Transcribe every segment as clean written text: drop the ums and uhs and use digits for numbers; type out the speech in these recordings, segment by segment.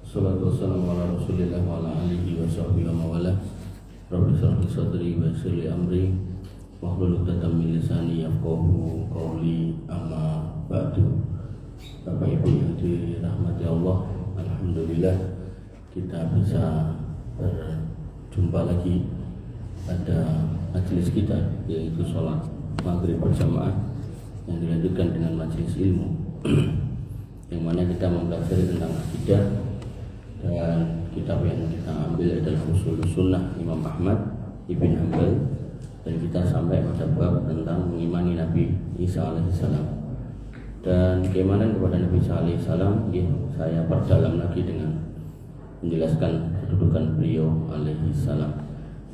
Salatu wassalamu ala rasulillah wa ala alihi wa sahbihi wa mawala. Rabbi shrah li sadri wa yassir li amri wahlul 'uqdatam min lisani yafqahu qawli, amma ba'du. Bapak Ibu yang dirahmati Allah, alhamdulillah kita bisa berjumpa lagi pada majelis kita, yaitu sholat maghrib berjamaah yang dilanjutkan dengan majelis ilmu yang mana kita mempelajari tentang akidah, dan kitab yang kita ambil adalah Ushulus Sunnah Imam Ahmad Ibn Hanbal, dan kita sampai pada bab tentang mengimani Nabi Isa alaihissalam dan keimanan kepada Nabi Isa alaihissalam. Saya perdalam lagi dengan menjelaskan kedudukan beliau alaihissalam.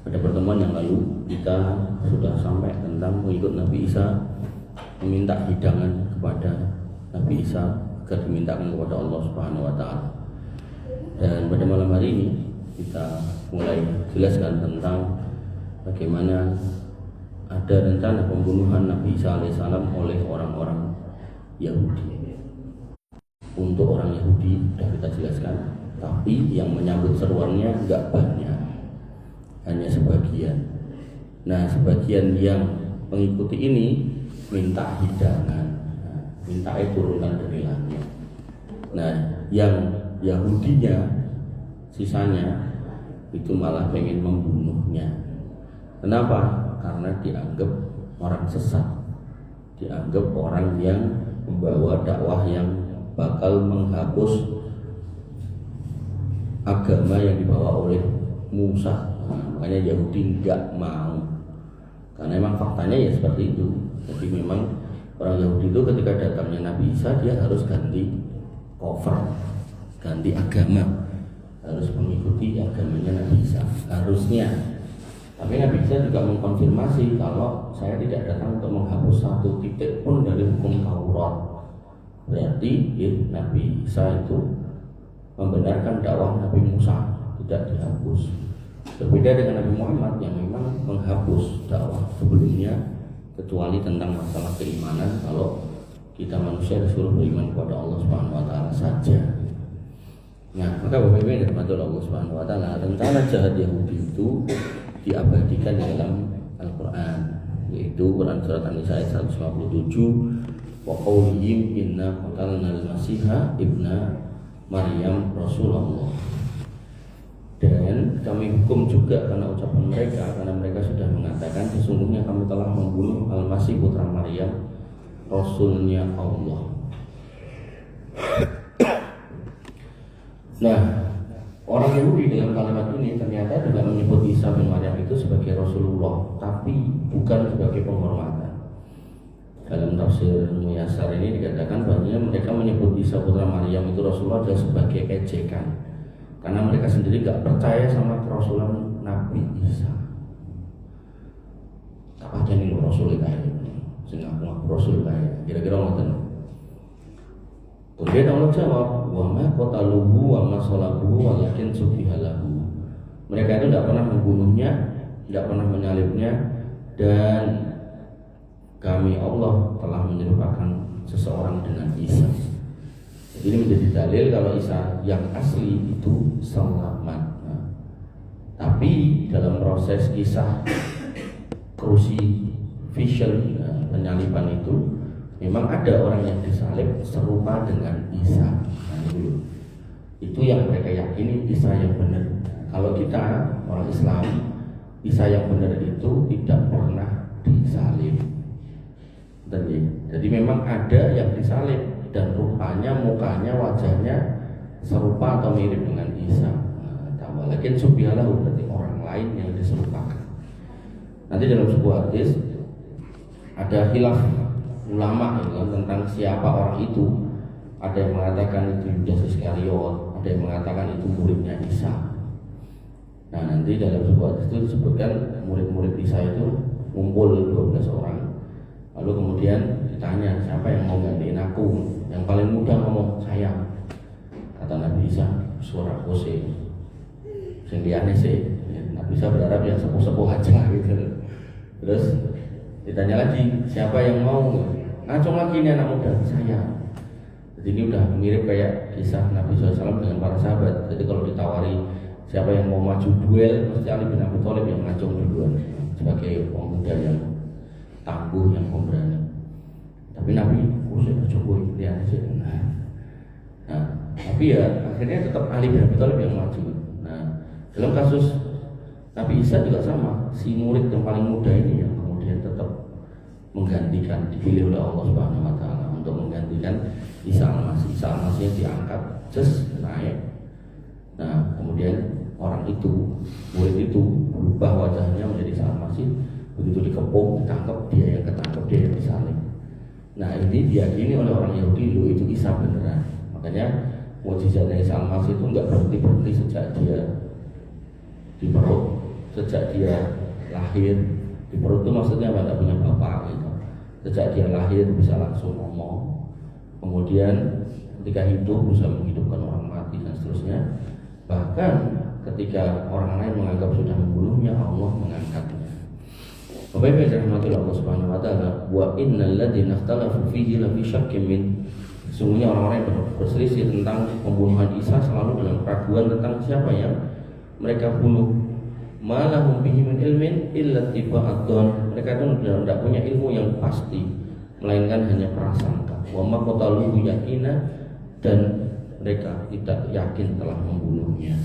Pada pertemuan yang lalu kita sudah sampai tentang pengikut Nabi Isa meminta hidangan kepada Nabi Isa agar dimintakan kepada Allah Subhanahu wa taala. Dan pada malam hari ini kita mulai jelaskan tentang bagaimana ada rencana pembunuhan Nabi Isa alaihissalam oleh orang-orang Yahudi. Untuk orang Yahudi sudah kita jelaskan, tapi yang menyambut seruannya enggak banyak, hanya sebagian. Nah, sebagian yang mengikuti ini minta hidangan, minta turunkan dari langit. Nah, yang Yahudinya sisanya itu malah pengen membunuhnya. Kenapa? Karena dianggap orang sesat, dianggap orang yang membawa dakwah yang bakal menghapus agama yang dibawa oleh Musa. Makanya Yahudi enggak mau, karena memang faktanya ya seperti itu. Jadi memang orang Yahudi itu ketika datangnya Nabi Isa, dia harus ganti cover, ganti agama, harus mengikuti agamanya Nabi Isa harusnya. Tapi Nabi Isa juga mengkonfirmasi kalau saya tidak datang untuk menghapus satu titik pun dari hukum Taurat. Berarti Nabi Isa itu membenarkan dakwah Nabi Musa, tidak dihapus. Berbeda dengan Nabi Muhammad yang memang menghapus dakwah sebelumnya, kecuali tentang masalah keimanan. Kalau kita manusia disuruh beriman kepada Allah Subhanahu wa taala saja. Nah, maka Bapak Ibu yang dirahmati Allah Subhanahu wa taala, rencana jahat Yahudi itu diabadikan dalam Al-Qur'an, yaitu Quran surat An-Nisa ayat 157, wa qaulihim inna qatalna al-masiha ibna Maryam Rasulullah. Dan kami hukum juga karena ucapan mereka, karena mereka sudah mengatakan sesungguhnya kami telah membunuh Al-Masih putra Maryam, Rasulnya Allah. Nah, orang Yahudi dalam kalimat ini ternyata juga menyebut Isa bin Maryam itu sebagai Rasulullah, tapi bukan sebagai penghormatan. Dalam tafsir Muyassar ini dikatakan bahwa mereka menyebut Isa putra Maryam itu Rasulullah adalah sebagai ejekan, karena mereka sendiri nggak percaya sama kerasulan Nabi Isa. Apa aja nih Rasul kayak sehingga aku Rasul kayak kira-kira ngoten. Kemudian Allah jawab, wa ma qataluhu wa ma salabuhu walakin subiha lahu. Mereka itu tidak pernah membunuhnya, tidak pernah menyalibnya, dan kami Allah telah menyerupakan seseorang dengan Isa. Jadi ini menjadi dalil kalau Isa yang asli itu selamat. Nah, tapi dalam proses kisah crucifixion, penyaliban itu memang ada orang yang disalib serupa dengan Isa. Nah, itu yang mereka yakini Isa yang benar. Kalau kita orang Islam, Isa yang benar itu tidak pernah disalib. Jadi memang ada yang disalib dan rupanya, mukanya, wajahnya serupa atau mirip dengan Isa. Tambah lagi subhialah, berarti orang lain yang diserupakan. Nanti dalam sebuah hadis ada khilaf ulama tentang siapa orang itu. Ada yang mengatakan itu Yudas Iskariot, ada yang mengatakan itu muridnya Isa. Nah, nanti dalam sebuah hadis itu disebutkan murid-murid Isa itu ngumpul 12 orang. Lalu kemudian ditanya siapa yang mau gantiin aku. Yang paling muda ngomong saya. Kata Nabi Isa, suara kose sing liyane sih. Nabi Isa berharap yang sepuh-sepuh aja gitu. Terus ditanya lagi siapa yang mau. Ngacung lagi ini anak muda, saya. Jadi ini udah mirip kayak kisah Nabi SAW dengan para sahabat. Jadi kalau ditawari siapa yang mau maju duel, mesti Ali bin Abi Thalib yang ngacung duluan sebagai pemuda yang tangguh, yang pemberani. Tapi Nabi usai Jokowi lihat aja. Nah, tapi ya akhirnya tetap Ali bin Abi Thalib yang maju. Nah, dalam kasus Nabi Isa juga sama, si murid yang paling muda ini yang kemudian tetap menggantikan, dipilih oleh Allah Subhanahu wa taala untuk menggantikan Isa Al-Masih. Isa Al-Masih diangkat, naik. Nah, kemudian orang itu, murid itu berubah wajahnya menjadi Isa Al-Masih. Begitu dikepung, ditangkap, dia yang ketangkep, dia yang disalib. Nah, ini diyakini oleh orang Yahudi, loh itu Isa beneran. Makanya mukjizatnya Isa Al-Masih itu enggak berhenti sejak dia di perut, sejak dia lahir. Di perut itu maksudnya apa? Tidak punya bapak gitu. Sejak dia lahir bisa langsung ngomong, kemudian ketika hidup bisa menghidupkan orang mati dan seterusnya. Bahkan ketika orang lain menganggap sudah membunuhnya, Allah mengangkatnya. Bapak Ibu yang dirahmati Allah Subhanahu wa taala, wa innal ladzina ikhtalafu fihi la fi syakkin min. Sesungguhnya orang-orang yang berselisih tentang pembunuhan Isa selalu dalam keraguan tentang siapa yang mereka bunuh. Malahum bihi min ilmin illa tiba'adun. Mereka itu tidak punya ilmu yang pasti, melainkan hanya prasangka. Wa ma qataluhu yaqina, dan mereka tidak yakin telah membunuhnya.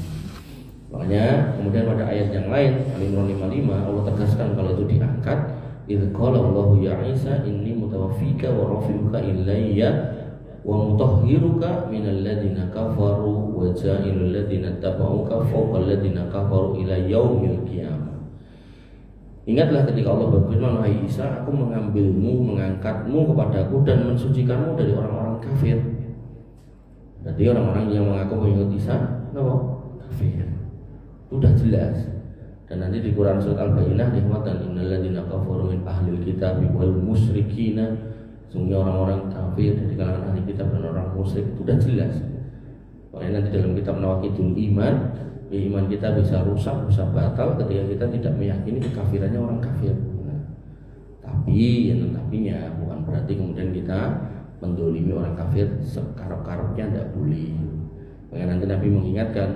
Makanya kemudian pada ayat yang lain Al-Imran 55 Allah tegaskan kalau itu diangkat, idz qala Allahu ya Isa inni mutawaffika wa rafi'uka ilayya wa mutahhiruka minal ladzina kafaru wa ja'ilul ladzina tabauka fawqal ladzina kafaru ila yaumil qiyamah. Ingatlah ketika Allah berfirman, wahai Isa, aku mengambilmu, mengangkatmu kepadaku dan mensucikanmu dari orang-orang kafir. Jadi orang-orang yang mengaku mengikut Isa, kafir. Sudah jelas. Dan nanti di Quran surat Al-Bayyinah dikatakan innal ladzina kafaru min ahlil kitab wal musyrikina. Sungguh orang-orang kafir dari kalangan ahli kitab dan orang musyrik, sudah jelas. Makanya nanti dalam kitab Nawaqidul Iman, iman kita bisa rusak, bisa batal ketika kita tidak meyakini kekafirannya orang kafir. Nah, tapi yang tetapinya bukan berarti kemudian kita mendolimi orang kafir sekarap-karapnya, tidak boleh. Makanya nanti Nabi mengingatkan,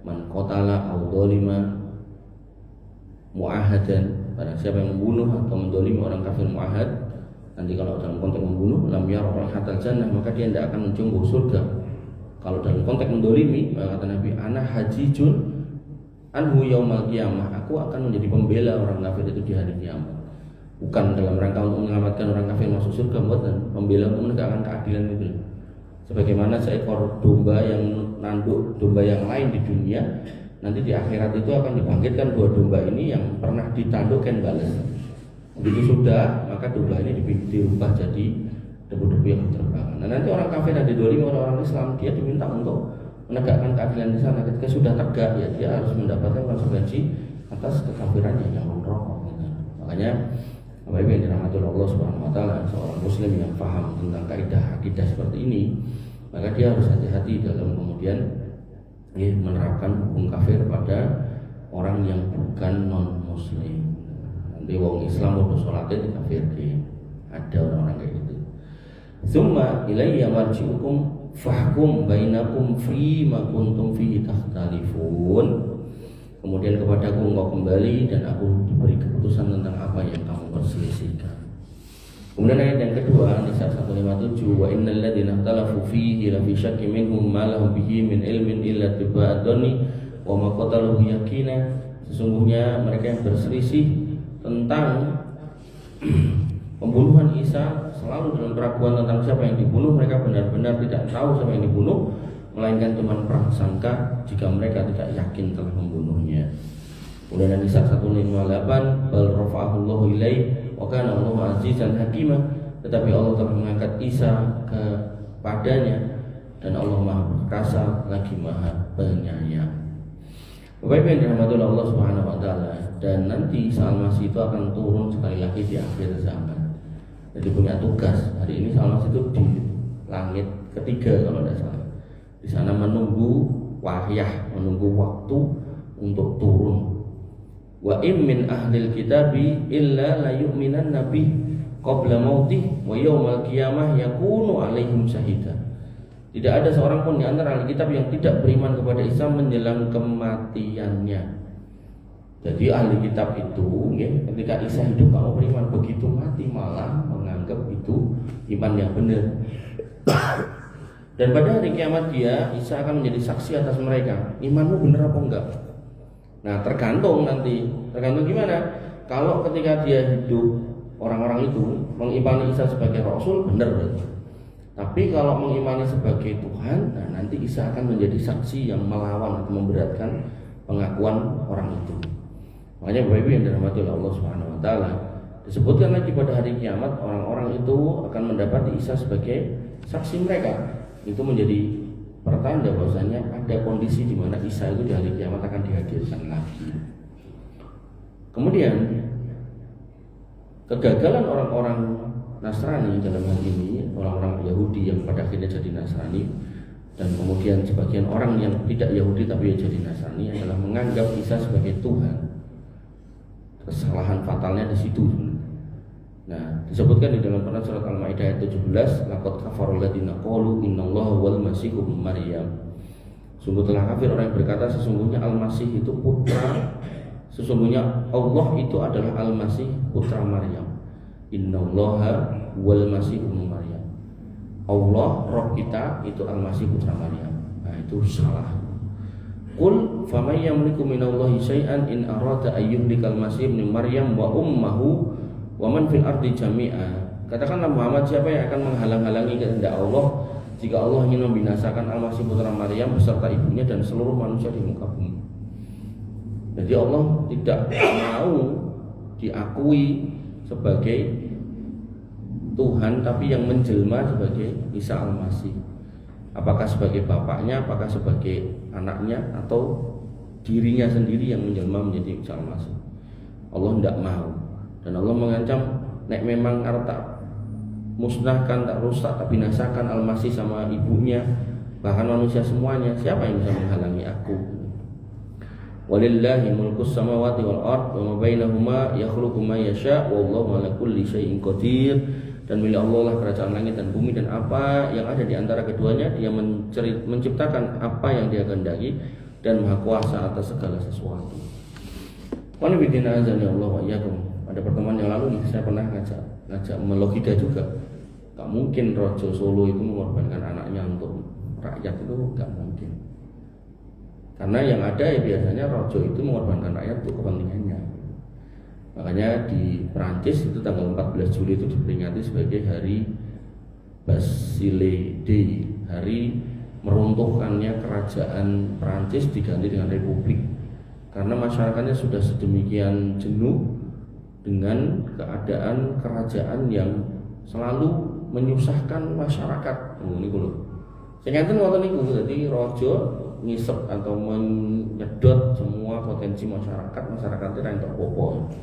man qatala aw dzalima mu'ahadan, barang siapa yang membunuh atau mendolimi orang kafir mu'ahad, nanti kalau dalam konteks membunuh lam yara raihatal jannah, maka dia tidak akan mencium bau surga. Kalau dalam konteks mendolimi, maka kata Nabi, ana hajijun anhu yaumal qiyamah, aku akan menjadi pembela orang kafir itu di hari kiamat. Bukan dalam rangka untuk menyelamatkan orang kafir masuk surga, bukan, pembela untuk menegakkan keadilan itu. Sebagaimana seekor domba yang nanduk domba yang lain di dunia, nanti di akhirat itu akan dibangkitkan dua domba ini yang pernah ditandukkan balas. Begitu sudah, maka domba ini dirubah jadi debu-debu yang berterbangan. Nah, nanti orang kafir yang didolimi orang Islam, dia diminta untuk menegakkan keadilan di sana. Ketika sudah tegak, ya dia harus mendapatkan konsekuensi atas kekafirannya yang merokok. Makanya Bapak Ibu yang dirahmati Allah Subhanahu wa taala, seorang muslim yang paham tentang kaidah akidah seperti ini, maka dia harus hati-hati dalam kemudian menerapkan hukum kafir pada orang yang bukan non muslim. Nanti wong Islam udah sholatnya dikafirkan. Ada orang-orang kayak gitu. Tsumma ilayya marji'ukum fahkum bainakum fi ma kuntum fihi takhtalifun. Kemudian kepadaku engkau kembali dan aku diberi keputusan tentang apa yang kamu perselisihkan. Kemudian ayat yang kedua, Nisa 157, wa innal ladzina ikhtalafu fihi la fi syakkin minhum ma lahum bihi min ilmin illa tiba'adh-dhanni wa ma qataluhu yaqina. Sesungguhnya mereka yang berselisih tentang pembunuhan Isa selalu dalam keraguan tentang siapa yang dibunuh. Mereka benar-benar tidak tahu siapa yang dibunuh, melainkan cuma prasangka jika mereka tidak yakin telah membunuhnya. Kemudian Nisa 158, bal rafa'ahu Allahu ilaihi wa kana Allahu azizan hakimah. Tetapi Allah telah mengangkat Isa kepadanya dan Allah Maha Perkasa lagi Maha Penyayang. Bapak Ibu yang dirahmati Allah Subhanahu wa taala, dan nanti Isa Al-Masih itu akan turun sekali lagi di akhir zaman. Jadi punya tugas. Hari ini Isa Al-Masih itu di langit ketiga kalau tidak salah. Di sana menunggu wahyah, menunggu waktu untuk turun. Wa im min ahlil kitabi illa la yu'minan nabi qabla mautih wa yaumal qiyamah yakunu alaihim syahida. Tidak ada seorang pun di antara ahli kitab yang tidak beriman kepada Isa menjelang kematiannya. Jadi ahli kitab itu ketika Isa hidup kamu beriman, begitu mati malah menganggap itu iman yang benar. Dan pada hari kiamat Isa akan menjadi saksi atas mereka. Imanmu benar apa enggak? Nah tergantung gimana. Kalau ketika dia hidup, orang-orang itu mengimani Isa sebagai Rasul, benar berarti. Tapi kalau mengimani sebagai Tuhan, nah nanti Isa akan menjadi saksi yang melawan atau memberatkan pengakuan orang itu. Makanya Bapak Ibu yang dirahmati oleh Allah Subhanahu wa taala, disebutkan lagi pada hari kiamat orang-orang itu akan mendapati Isa sebagai saksi mereka. Itu menjadi pertanda bahwasanya ada kondisi di mana Isa itu di hari kiamat akan dihadirkan lagi. Kemudian kegagalan orang-orang Nasrani dalam hal ini, orang-orang Yahudi yang pada akhirnya jadi Nasrani, dan kemudian sebagian orang yang tidak Yahudi tapi yang jadi Nasrani adalah menganggap Isa sebagai Tuhan. Kesalahan fatalnya di situ. Nah, disebutkan di dalam Quran surat Al-Maidah ayat 17, laqad kafarul ladzina qalu innallaha wal masih ibnu Maryam. Sungguh telah kafir orang yang berkata sesungguhnya Al-Masih itu putra, sesungguhnya Allah itu adalah Al-Masih putra Maryam. Innallaha wal masih ibnu Maryam. Allah roh kita itu Al-Masih putra Maryam. Nah, itu salah. Qul faman yamliku minallahi syai'an in arada ayyuhlikal masih ibnu Maryam wa ummuhu wa man fil ardi jami'a. Katakanlah Muhammad, siapa yang akan menghalang-halangi kehendak Allah jika Allah ingin membinasakan Al-Masih putra Maryam beserta ibunya dan seluruh manusia di muka bumi. Jadi Allah tidak mau diakui sebagai Tuhan, tapi yang menjelma sebagai Isa Al-Masih. Apakah sebagai bapaknya, apakah sebagai anaknya, atau dirinya sendiri yang menjelma menjadi Isa Al-Masih. Allah tidak mau. Dan Allah mengancam, nek memang arep tak musnahkan, tak rusak, tak binasakan Al-Masih sama ibunya, bahkan manusia semuanya, siapa yang bisa menghalangi aku? Walillahi mulkus samawati wal ard wa ma bainahuma yakhluqu ma yasha wallahu ala kulli syai'in qadir. Dan milik Allah lah kerajaan langit dan bumi dan apa yang ada di antara keduanya. Dia menciptakan apa yang Dia kehendaki dan maha kuasa atas segala sesuatu. Qul bidina azza Allah wa iyyakum. Pada pertemuan yang lalu saya pernah ngajak melogika juga. Gak mungkin Raja Solo itu mengorbankan anaknya untuk rakyat, itu gak mungkin. Karena yang ada ya biasanya Raja itu mengorbankan rakyat untuk kepentingannya. Makanya di Perancis itu tanggal 14 Juli itu diperingati sebagai hari Basile Day, hari meruntuhkannya kerajaan Perancis diganti dengan republik. Karena masyarakatnya sudah sedemikian jenuh dengan keadaan kerajaan yang selalu menyusahkan masyarakat. Ini lho. Sing ngeten wonten niku dadi raja ngisep atau menyedot semua potensi masyarakatnya yang terpopo.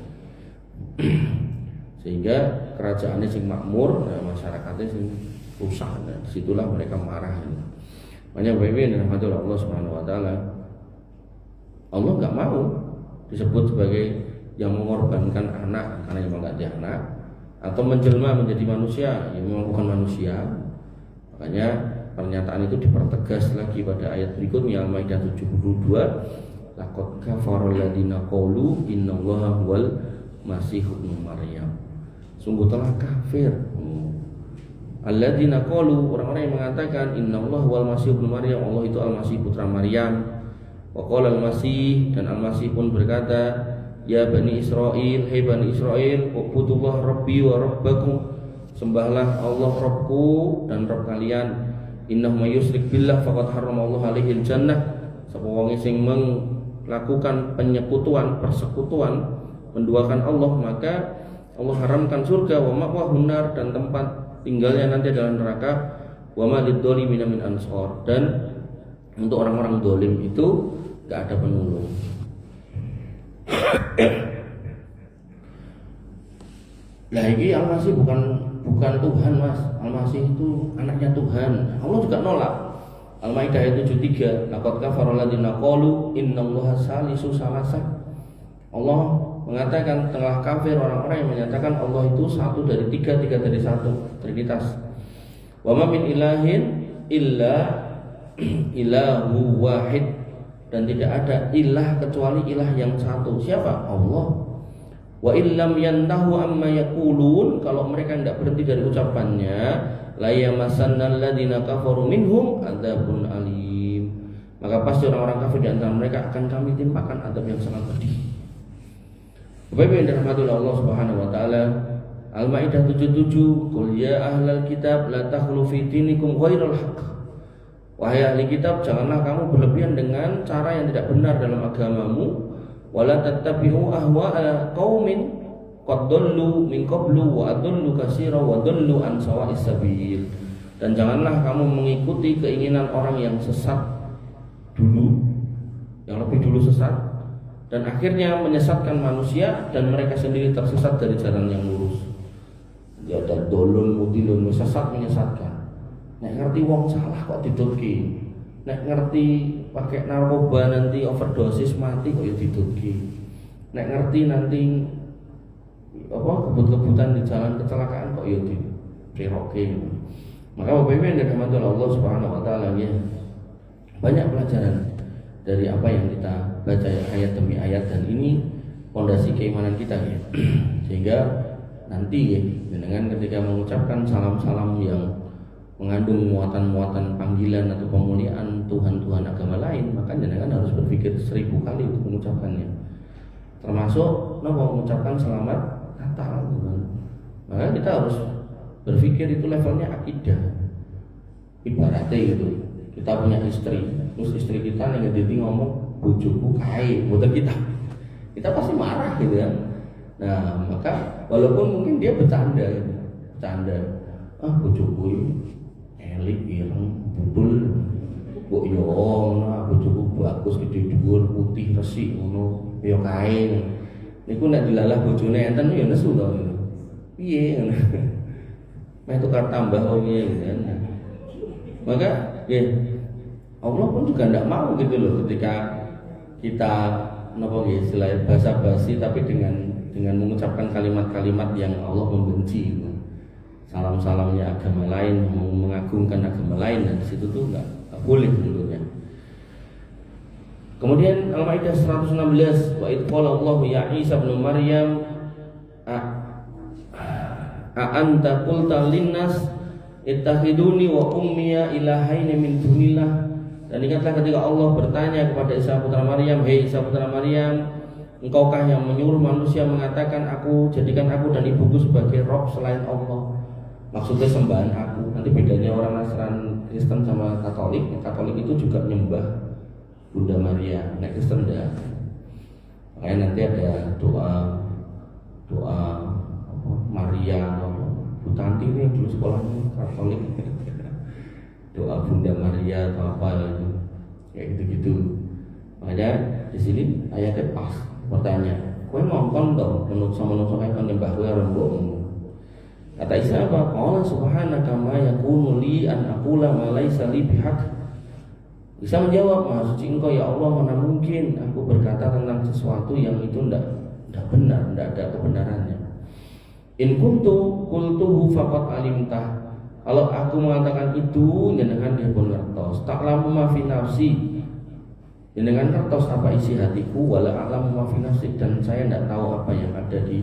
Sehingga kerajaannya sing makmur, masyarakatnya sing rusak. Nah, disitulah mereka marah. Makanya Bapak-Ibu yang dirahmati oleh Allah Subhanahu wa taala, Allah enggak mau disebut sebagai yang mengorbankan anak karena memang enggak ada anak, atau menjelma menjadi manusia yang memang bukan manusia. Makanya pernyataan itu dipertegas lagi pada ayat berikutnya Al-Maidah 72, laqad kafarul ladzina qalu innallaha wal masih ibnu Maryam. Sungguh telah kafir alladzina qalu, orang-orang yang mengatakan innallaha wal masih ibnu Maryam, Allah itu Al-Masih putra Maryam. Wa qala Al-Masih, dan Al-Masih pun berkata, ya Bani Israel, hai Bani Israel, ubudullah rabbi wa rabbakum, sembahlah Allah Rabbku dan Rabb kalian. Innahu may yusyrik billah faqad harramallahu alaihi jannah. Sapa wong sing melakukan penyekutuan, persekutuan, menduakan Allah, maka Allah haramkan surga, wa ma'wahun nar, dan tempat tinggalnya nanti adalah neraka, wa ma lidzalimina min ansor, dan untuk orang-orang dolim itu gak ada penolong. Nah ini Al-Masih bukan Tuhan, Mas. Al-Masih itu anaknya Tuhan. Allah juga nolak. Al-Maidah ayat 73, laqad kafara alladziina qalu innallaha salisu salasah. Allah mengatakan telah kafir orang-orang yang menyatakan Allah itu satu dari tiga dari satu, trinitas. Wa ma min ilahin illa ilahu wahid, dan tidak ada ilah kecuali ilah yang satu. Siapa? Allah. Wa illam yantahu amma yaqulun, kalau mereka tidak berhenti dari ucapannya, la yamassannal ladzina kafaru minhum adzabun alim, maka pasti orang-orang kafir di antara mereka akan kami timpakan azab yang sangat pedih. Bapak yang dirahmati Allah Subhanahu wa taala, Al-Maidah 77, qul ya ahlal kitab la taghlu fi dinikum ghairal haqq. Wahai ahli kitab, janganlah kamu berlebihan dengan cara yang tidak benar dalam agamamu. Wala tattabi'u ahwa'a qaumin qad dallu min qablu wa adallu katsira wa dallu an sawa'is sabil. Dan janganlah kamu mengikuti keinginan orang yang sesat dulu, yang lebih dulu sesat, dan akhirnya menyesatkan manusia dan mereka sendiri tersesat dari jalan yang lurus. Ya ada dolun mudilun, sesat menyesatkan. Nek ngerti wong salah kok didutki. Nek ngerti pakai narkoba nanti overdosis mati kok ya didutki. Nek ngerti nanti kebut-kebutan di jalan kecelakaan kok ya dipreroke. Maka Bapak Ibu yang dirahmati Allah Subhanahu wa taala, ya, banyak pelajaran dari apa yang kita baca ya, ayat demi ayat, dan ini fondasi keimanan kita ya. Sehingga nanti ya, dengan ketika mengucapkan salam-salam yang mengandung muatan-muatan panggilan atau pemuliaan Tuhan-Tuhan agama lain, maka jenengan harus berpikir 1000 kali untuk mengucapkannya. Termasuk mengucapkan selamat Natal. Maka kita harus berpikir itu levelnya akidah. Ibaratnya gitu, kita punya istri, terus istri kita yang ngediti ngomong bojoku kae, bukan kita pasti marah gitu kan. Nah, maka walaupun mungkin dia bercanda, bojoku elik ireng budul kok yo ngono, bojoku bagus gede dhuwur putih resik ngono ya kae. Niku nek dilalah bojone enten ya nesu to. Piye ngono. Meh tukar tambah piye kan. Maka ya Allah pun juga tidak mau gitu loh ketika kita istilahnya basa-basi tapi dengan mengucapkan kalimat-kalimat yang Allah membenci gitu. Salam-salamnya agama lain, mengagungkan agama lain, dan disitu tuh nggak boleh tentunya. Kemudian Al-Maidah 116, wa id qala Allah ya Isa bin Maryam a anta qulta linnas ittakhiduni wa ummiya ilahaini min dunillah. Dan ingatlah ketika Allah bertanya kepada Isa putra Maryam, hei Isa putra Maryam, engkaukah yang menyuruh manusia mengatakan jadikan aku dan ibuku sebagai Rob selain Allah? Maksudnya sembahan aku. Nanti bedanya orang Nasrani Kristen sama Katolik. Katolik itu juga nyembah Bunda Maria, nek Kristen enggak. Makanya nanti ada doa Maria atau Bu Tanti ini dulu sekolahnya Katolik. Doa Bunda Maria atau apa itu, kayak gitu-gitu. Makanya di sini ayatnya pas bertanya, kowe ngongkon dong menurut kayak nyembah kowe ora mbok. Kata Isa apa? Qala subhanaka ma yakunu li an aqula ma laysa li bihaq. Isa menjawab, maha suci engkau ya Allah, mana mungkin aku berkata tentang sesuatu yang itu tidak benar, tidak ada kebenarannya. In kuntu qultuhu faqad alimtah. Kalau aku mengatakan itu, jenengan dia pun ngertos. Ta'lamu ma fi nafsi. Jenengan ngertos apa isi hatiku, wala a'lamu ma fi nafsi, dan saya tidak tahu apa yang ada di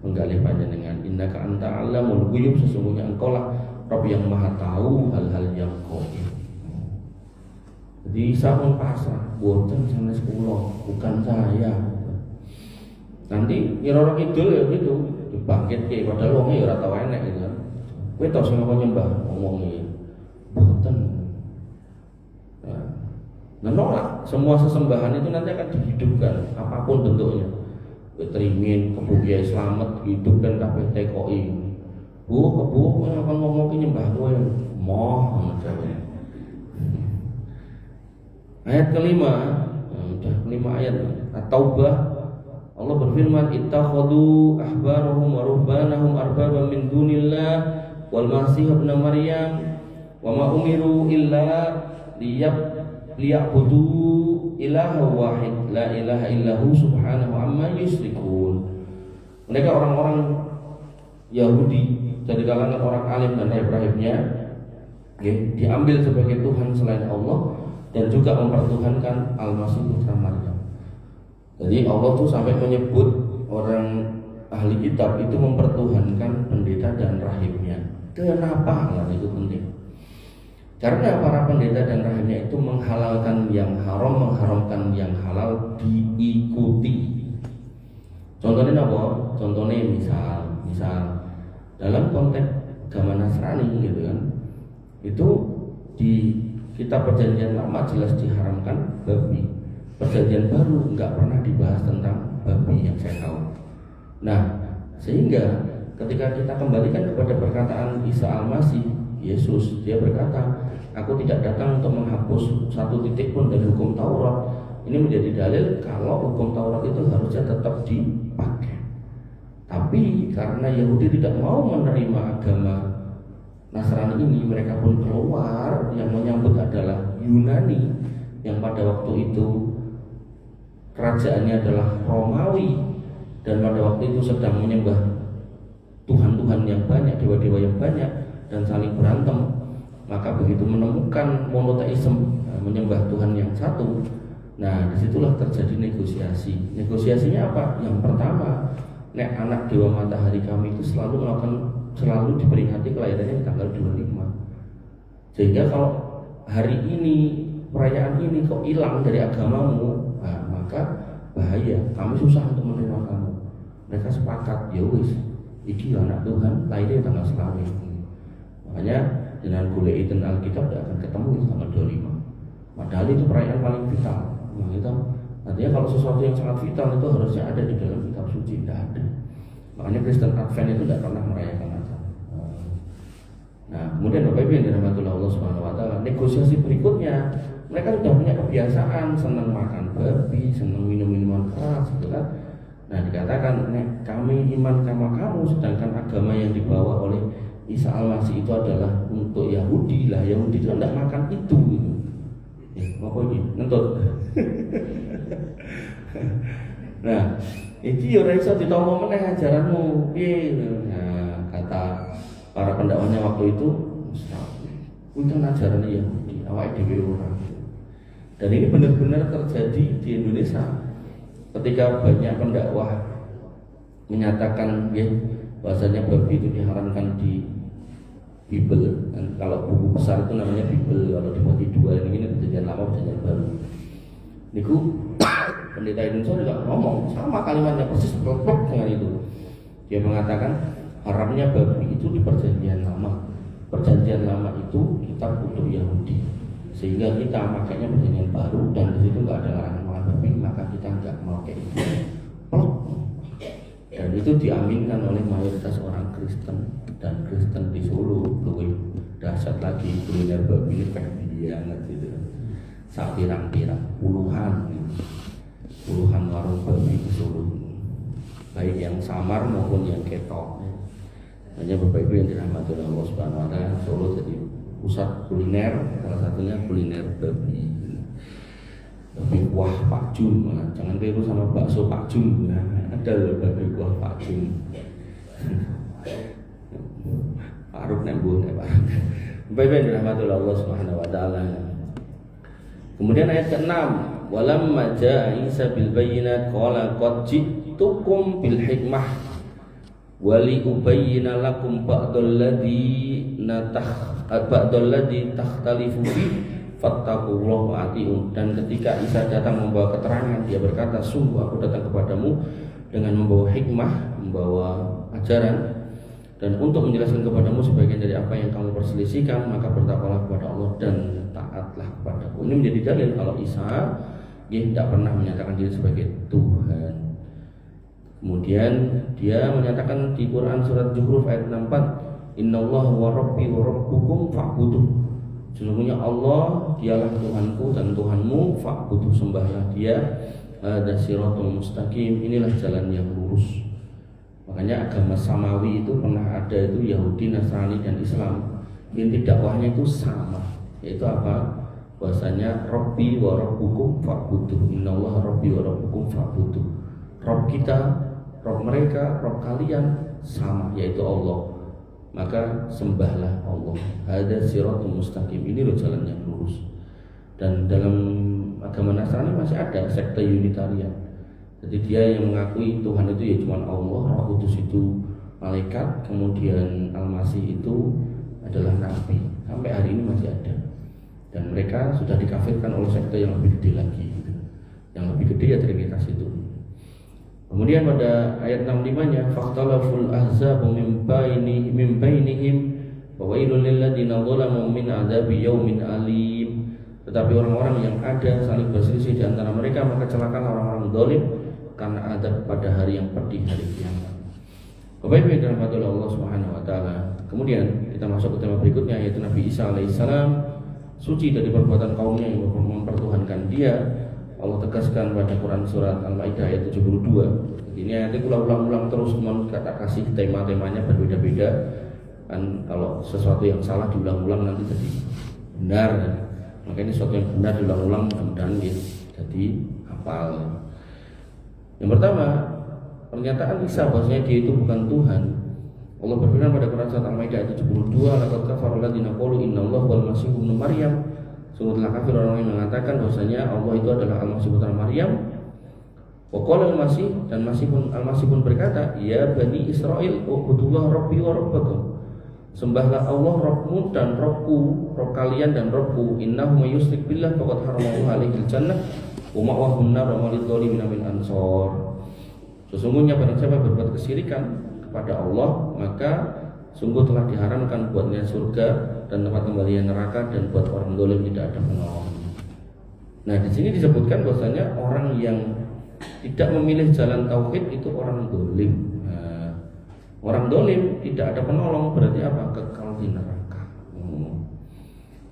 menggalih panjenengan. Innaka anta alamul ghuyub, sesungguhnya engkau lah Rabb yang maha tahu hal-hal yang gaib. Jadi sampun pasrah, boten sanes kula, bukan saya. Nanti nyiroro kidul ya gitu, dibangkitke padahal wonge ya ora tau enek gitu kan. Kowe tok sing apa nyembah ngomongi. Boten. Nah, nolak semua sesembahan itu nanti akan dihidupkan apapun bentuknya. Teringin kebukiai selamat hidup dan kabeh TKI. Kebu akan ngomong nyembah kowe moh ngene. Ayat kelima, udah 5 ayat At-Taubah. Allah berfirman, ittakhadhu ahbarahum wa ruhbanahum arbaban min dunillah wal masih ibn Maryam wa ma umiru illa liya'budu ilaha wahid la ilaha illahu subhanahu amma yusyrikun. Mereka orang-orang Yahudi dari kalangan orang alim dan rahib-rahibnya diambil sebagai Tuhan selain Allah dan juga mempertuhankan Al-Masih putra Maryam. Jadi Allah tuh sampai menyebut orang ahli kitab itu mempertuhankan pendeta dan rahibnya. Kenapa? Nah, itu penting. Karena para pendeta dan rahibnya itu menghalalkan yang haram, mengharamkan yang halal diikuti. Contohnya apa? Contohnya misal dalam konteks agama Nasrani gitu kan, itu di kitab perjanjian lama jelas diharamkan babi. Perjanjian baru nggak pernah dibahas tentang babi yang saya tahu. Nah, sehingga ketika kita kembalikan kepada perkataan Isa Al-Masih, Yesus, dia berkata, aku tidak datang untuk menghapus satu titik pun dari hukum Taurat. Ini menjadi dalil kalau hukum Taurat itu harusnya tetap dipakai. Tapi karena Yahudi tidak mau menerima agama Nasrani ini, mereka pun keluar. Yang menyambut adalah Yunani, yang pada waktu itu kerajaannya adalah Romawi, dan pada waktu itu sedang menyembah Tuhan-Tuhan yang banyak, dewa-dewa yang banyak, dan saling berantem. Maka begitu menemukan monoteisme, menyembah Tuhan yang satu, nah disitulah terjadi negosiasi. Negosiasinya apa? Yang pertama, nek anak dewa matahari kami itu selalu diperingati kelahirannya di tanggal 25. Sehingga kalau hari ini, perayaan ini kok hilang dari agamamu, nah, maka bahaya, kami susah untuk menerima kamu. Mereka sepakat, ya wis, iki anak Tuhan lahirnya tanggal selawe. Makanya dengan golek itu Alkitab tidak akan ketemu itu tanggal 25. Padahal itu perayaan paling vital. Nah, itu artinya kalau sesuatu yang sangat vital itu harusnya ada di dalam kitab suci, tidak ada. Makanya Kristen Advent itu tidak pernah merayakan Natal. Nah, kemudian Bapak Ibu yang dirahmati Allah Subhanahu wa taala, negosiasi berikutnya, mereka sudah punya kebiasaan senang makan babi, senang minum minuman keras, gitu kan. Nah, dikatakan, nek kami iman sama kamu, sedangkan agama yang dibawa oleh Isa Al-Masih itu adalah untuk Yahudi lah. Yahudi itu tidak makan itu gitu. Ya, apa ini? Ngentut. Nah, iki ora iso ditampa meneh ajaranmu. Piye? Nah, kata para pendakwahnya waktu itu, kuwi kan ajaran Yahudi, awake dhewe ora. Dan ini benar-benar terjadi di Indonesia. Ketika banyak pendakwah menyatakan bahasanya babi itu diharamkan di Bible, dan kalau buku besar itu namanya Bible, kalau dibagi dua ini perjanjian lama, perjanjian baru. Niku pendeta Indonesia juga ngomong sama kalimatnya persis plek dengan itu. Dia mengatakan haramnya babi itu di perjanjian lama. Perjanjian lama itu kitab untuk Yahudi, sehingga kita makanya perjanjian baru dan di situ nggak ada larangan makan babi, maka kita nggak mau kayak itu. Dan itu diaminkan oleh mayoritas orang Kristen, dan Kristen di Solo lebih dahsyat lagi, kuliner babi ini kayak banget gitu. Saat pirang-pirang puluhan warung babi di Solo, baik yang samar maupun yang ketok. Hanya Bapak Ibu yang dirahmati Allah Subhanahu wa taala, Solo jadi pusat kuliner, salah satunya kuliner babi. Babi kuah Pak Jum, jangan tiru sama bakso Pak Jum. Ada loh babi kuah Pak Jum. Paruk nembuh nih Pak. Bapak Ibu yang dirahmati Allah Subhanahu wa taala. Kemudian ayat ke-6, walamma jaa Isa bil bayyinat qala qad ji'tukum bil hikmah wa li ubayyina lakum ba'dalladzi takhtalifu fi fattaqullaha wa ati'un. Dan ketika Isa datang membawa keterangan, dia berkata, sungguh aku datang kepadamu dengan membawa hikmah, membawa ajaran, dan untuk menjelaskan kepadamu sebagian dari apa yang kamu perselisihkan, maka bertakwalah kepada Allah dan taatlah kepadaku. Ini menjadi dalil kalau Isa tidak pernah menyatakan diri sebagai Tuhan. Kemudian dia menyatakan di Quran surat Zukhruf ayat 64, Innallaha wa rabbi wa rabbukum fa'buduh. Sesungguhnya Allah dialah Tuhanku dan Tuhanmu, fa'buduh, sembahlah dia. Ada siratul mustaqim, inilah jalan yang lurus. Makanya agama samawi itu pernah ada, itu Yahudi, Nasrani dan Islam. Inti dakwahnya itu sama, yaitu apa? Bahasanya Rabbi wa rabbukum fa'buduh. Innallaha rabbi wa rabbukum fa'buduh. Rabb kita, Rabb mereka, Rabb kalian sama, yaitu Allah. maka sembahlah Allah. Hada siratul mustaqim, ini loh jalan yang lurus. Dan dalam agama Nasrani masih ada sekte Unitarian. Jadi dia yang mengakui Tuhan itu ya cuma Allah, Roh Kudus itu malaikat, kemudian Al-Masih itu adalah nabi. Sampai hari ini masih ada. Dan mereka sudah dikafirkan oleh sekte yang lebih gede lagi gitu. Yang lebih gede ya Trinitas itu. Kemudian pada ayat 65-nya faqtalaful ahzabu min bainihim wa wailul lil ladzina zalamu min adzabi yaumin alim. Tetapi orang-orang yang ada saling berselisih di antara mereka, maka celakalah orang-orang zalim karena adab pada hari yang pedih, hari kiamat. Bapak Ibu yang dirahmati oleh Allah Subhanahu wa taala. Kemudian kita masuk ke tema berikutnya, yaitu Nabi Isa alaihissalam suci dari perbuatan kaumnya yang mempertuhankan dia. Allah tegaskan pada Quran surat Al-Maidah ayat 72. Ini ayatnya ulang-ulang terus, kata kasih tema-temanya berbeda-beda. Kan kalau sesuatu yang salah diulang-ulang nanti jadi benar. Maka ini sesuatu yang benar diulang-ulang mudah-mudahan jadi hafal. Yang pertama, pernyataan Isa bahwasanya dia itu bukan Tuhan. Allah berfirman pada Quran surat Al-Maidah ayat 72, laqad kafara alladziina qalu innallaha wal masih ibnu Maryam. Sungguh telah kafir orang yang mengatakan bahwasanya Allah itu adalah Al-Masih putra Maryam. Wa qala Al-Masih, dan Al-Masih pun berkata, ya Bani Israil, ubudullah rabbi wa rabbakum. Sembahlah Allah Rabbmu dan Rabbku, Rabb kalian dan Rabbku. Innahu may yusyrik billah faqad haramallahu alaihil jannah wa ma'wahun nar wa malid dzalimin min ansor. Sesungguhnya barang siapa berbuat kesyirikan kepada Allah, maka sungguh telah diharamkan buatnya surga dan tempat kembali neraka, dan buat orang zalim tidak ada penolong. Nah, di sini disebutkan bahwasanya orang yang tidak memilih jalan tauhid itu orang zalim. Nah, orang zalim tidak ada penolong, berarti apa? Kekal di neraka.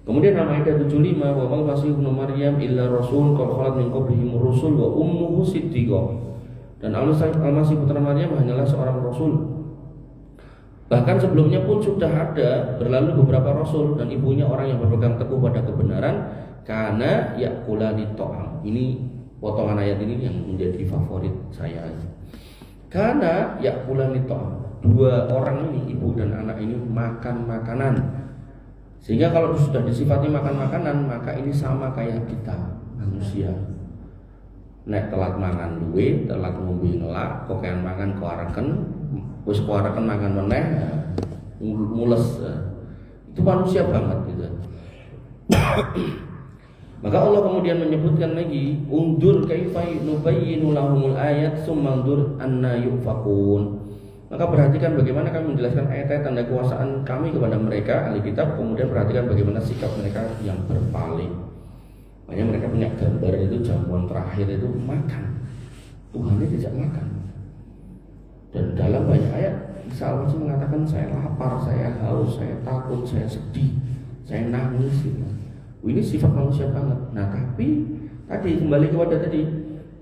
Kemudian Al-Maidah 75, wa mal masih ibnu Maryam illa rasul qad khalat min qablihi rusul wa ummuhu siddiqah. Dan Al-Masih putra Maryam hanyalah seorang rasul. Bahkan sebelumnya pun sudah ada berlalu beberapa rasul, dan ibunya orang yang berpegang teguh pada kebenaran, karena yakulani ta'am. Ini potongan ayat ini yang menjadi favorit saya. Karena yakulani ta'am, dua orang ini, ibu dan anak ini makan makanan. Sehingga kalau sudah disifati makan makanan, maka ini sama kayak kita manusia. Nek telat mangan duwe, telat ngombe ngelak, kokean mangan koaraken, wis koaraken mangan meneh, mules. Itu manusia banget gitu. Maka Allah kemudian menyebutkan lagi, undur kaifa nubayyinu lahumul ayat tsumma undur anna yufakun. Maka perhatikan bagaimana kami menjelaskan ayat-ayat tanda kekuasaan kami kepada mereka ahli kitab, kemudian perhatikan bagaimana sikap mereka yang berpaling. Makanya mereka punya gambar itu jamuan terakhir itu makan, Tuhannya tidak makan. Dan dalam banyak ayat Isa Al-Masih mengatakan saya lapar, saya haus, saya takut, saya sedih, saya nangis gitu. Ini sifat manusia banget. Nah tapi tadi kembali kepada tadi,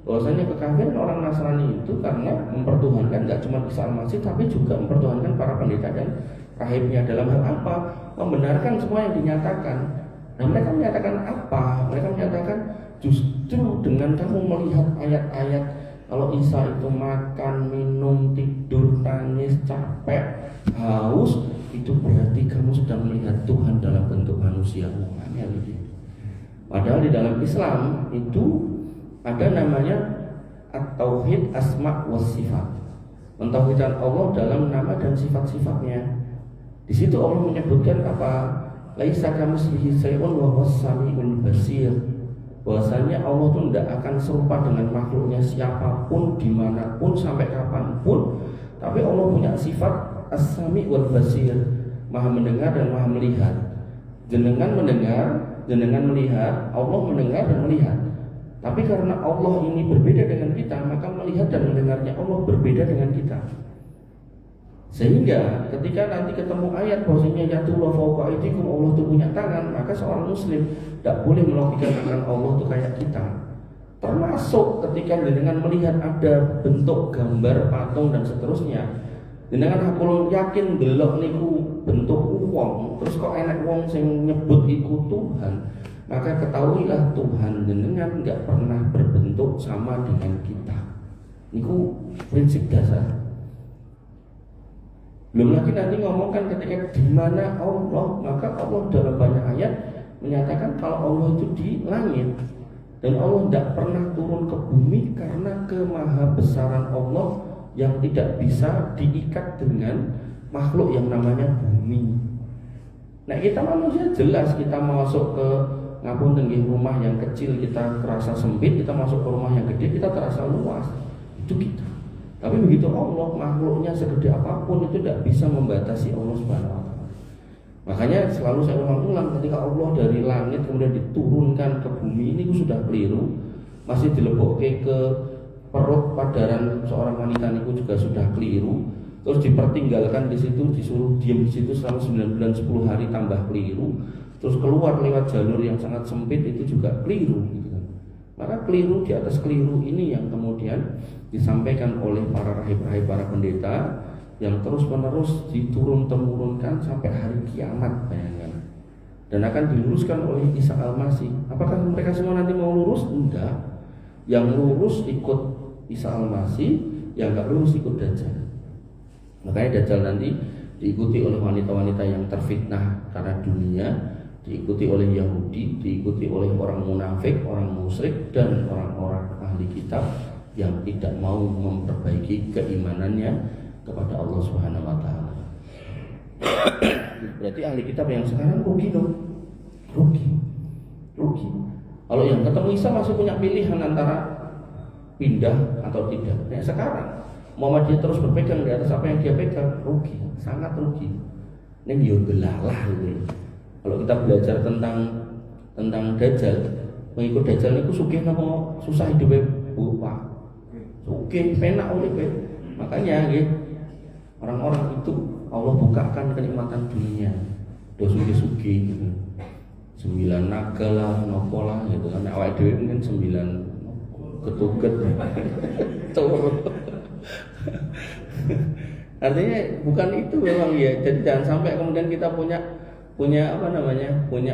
bahwasanya kekafiran orang Nasrani itu karena mempertuhankan nggak cuma Isa Al-Masih, tapi juga mempertuhankan para pendeta dan rahibnya. Dalam hal apa? Membenarkan semua yang dinyatakan. Nah mereka menyatakan apa? Mereka menyatakan justru dengan kamu melihat ayat-ayat kalau Isa itu makan, minum, tidur, tangis, capek, haus, itu berarti kamu sedang melihat Tuhan dalam bentuk manusia. Padahal di dalam Islam itu ada namanya at-tauhid asma wa sifat. Mentauhidkan Allah dalam nama dan sifat-sifatnya. Di situ Allah menyebutkan apa? Laisa kamitslihi syai'un wa huwas samiul basir. Bahwasanya Allah itu tidak akan serupa dengan makhluknya siapapun, dimanapun, sampai kapanpun. Tapi Allah punya sifat as-sami wal basir, maha mendengar dan maha melihat. Jenengan mendengar, jenengan melihat, Allah mendengar dan melihat. Tapi karena Allah ini berbeda dengan kita, maka melihat dan mendengarnya Allah berbeda dengan kita. Sehingga ketika nanti ketemu ayat bahwasanya yatullah fawqa aydikum, Allah itu punya tangan, maka seorang muslim tidak boleh melogikakan Allah itu kayak kita. Termasuk ketika dengan melihat ada bentuk gambar, patung dan seterusnya, dengan aku yakin delok niku bentuk wong, terus kok enak wong sing nyebut iku Tuhan, maka ketahuilah Tuhan jenengan enggak pernah berbentuk sama dengan kita. Niku prinsip dasar. Belum lagi nanti ngomongkan ketika di mana Allah, maka Allah dalam banyak ayat menyatakan kalau Allah itu di langit dan Allah tidak pernah turun ke bumi karena kemahabesaran Allah yang tidak bisa diikat dengan makhluk yang namanya bumi. Nah kita manusia jelas kita masuk ke ngapunten nggih rumah yang kecil kita terasa sempit, kita masuk ke rumah yang gede kita terasa luas. Itu kita. Tapi begitu Allah makhluknya segede apapun itu tidak bisa membatasi Allah Subhanahu wa taala. Makanya selalu saya ulang-ulang ketika Allah dari langit kemudian diturunkan ke bumi ini sudah keliru. Masih dilebokke ke perut padaran seorang wanita niku juga sudah keliru. Terus dipertinggalkan di situ, disuruh diam di situ selama 9 bulan 10 hari tambah keliru. Terus keluar lewat jalur yang sangat sempit itu juga keliru gitu kan. Maka keliru di atas keliru ini yang kemudian disampaikan oleh para rahib-rahib, para pendeta yang terus-menerus diturun-temurunkan sampai hari kiamat, bayangkan. Dan akan diluruskan oleh Isa Al-Masih. Apakah mereka semua nanti mau lurus? Enggak. Yang lurus ikut Isa Al-Masih, yang enggak lurus ikut Dajjal. Makanya Dajjal nanti diikuti oleh wanita-wanita yang terfitnah karena dunia, diikuti oleh Yahudi, diikuti oleh orang munafik, orang musyrik, dan orang-orang ahli kitab yang tidak mau memperbaiki keimanannya kepada Allah Subhanahu wa taala. Berarti ahli kitab yang sekarang rugi dong. Rugi. Kalau yang ketemu Isa masih punya pilihan antara pindah atau tidak. Nah, sekarang Muhammadiyah terus berpegang di atas apa yang dia pegang, rugi, sangat rugi. Ini yo belalah gitu. Kalau kita belajar tentang Dajjal, mengikut Dajjal itu sugih napa susah hidupnya Bu Pak. Sugih penak uripe. Makanya nggih orang-orang itu Allah bukakan kenikmatan dunia. Do sugih-sugih gitu. 9 naga lah, nopo lah gitu kan. Awake dhewe mungkin 9 ketuket. Artinya bukan itu memang ya. Jadi jangan sampai kemudian kita punya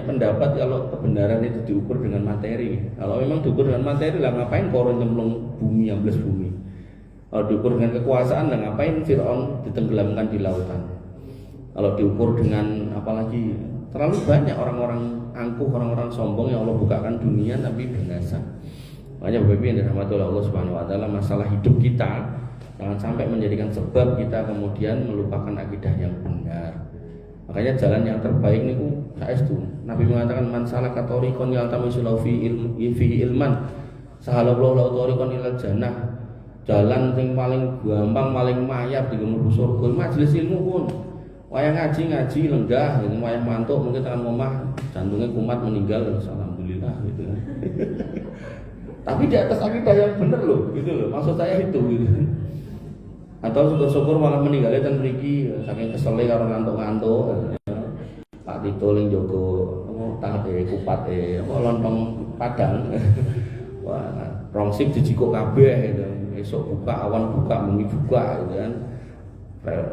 pendapat kalau kebenaran itu diukur dengan materi. Kalau memang diukur dengan materi lah ngapain koron nyemplung bumi, ambles bumi. Kalau diukur dengan kekuasaan lah ngapain Fir'aun ditenggelamkan di lautan. Kalau diukur dengan apalagi terlalu banyak orang-orang angkuh, orang-orang sombong yang Allah bukakan dunia tapi binasa. Makanya Bapak Ibu yang dirahmati oleh Allah Subhanahu wa taala, masalah hidup kita jangan sampai menjadikan sebab kita kemudian melupakan akidah yang benar. Makanya jalan yang terbaik niku saestu. Nabi mengatakan man salaka tariqan yaltamisu fihi ilman sahalallahu lahu tariqan ilal jannah. Jalan yang paling gampang, paling mayap di mlebu surga majelis ilmu pun. Wayang ngaji lenggah, wayang mantuk mungkin tekan omah jantungnya kumat meninggal, alhamdulillah gitu. Tapi di atas akidah yang benar loh, gitu loh. Maksud saya itu gitu. Atau syukur-syukur malah meninggalnya ten mriki saking kesele karo ngantuk-ngantuk. Pak Tito ning jogo tahte kupate apa lontong Padang. Wah, rongsip dijikuk kabeh gitu. Esuk buka, awan buka, bengi buka gitu kan.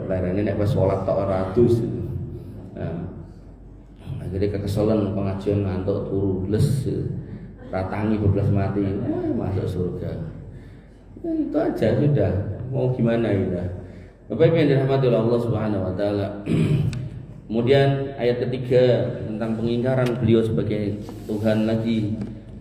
Lerene nek wis salat tok ora adus. Nah, akhirnya kekeselen pengajian ngantuk turu les ratangi beblas mati masuk surga. Ya, itu aja sudah. Mau gimana ya? Bapak Ibu yang dirahmati oleh Allah Subhanahu wa taala. Kemudian ayat ketiga tentang pengingkaran beliau sebagai Tuhan lagi.